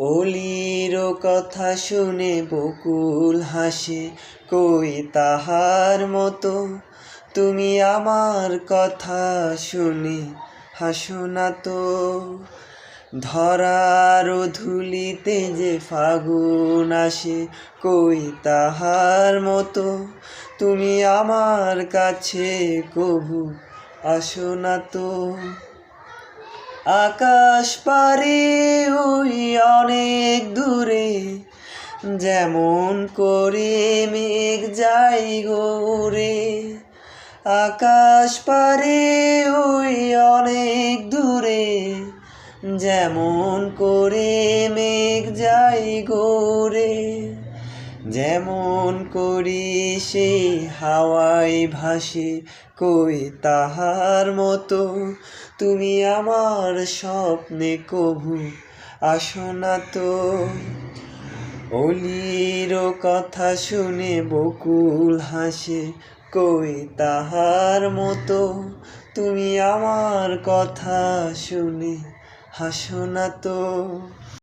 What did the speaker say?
অলির কথা শুনে বকুল হাসে, কই তাহার মতো তুমি আমার কথা শুনে হাসো না তো। ধরার ধুলিতে যে ফাগুন আসে, কই তাহার মতো তুমি আমার কাছে কভু আসো না তো। আকাশ পারে ওই অনেক দূরে, যেমন করে মেঘ যায় গোরে। আকাশ পারে ওই অনেক দূরে, যেমন করে মেঘ যায় গোরে। যেমন করি সে হাওয়ায় ভাসে, কই তাহার মতো তুমি আমার স্বপ্নে কভু আসো না তো। অলির কথা শুনে বকুল হাসে, কই তাহার মতো তুমি আমার কথা শুনে হাসো না তো।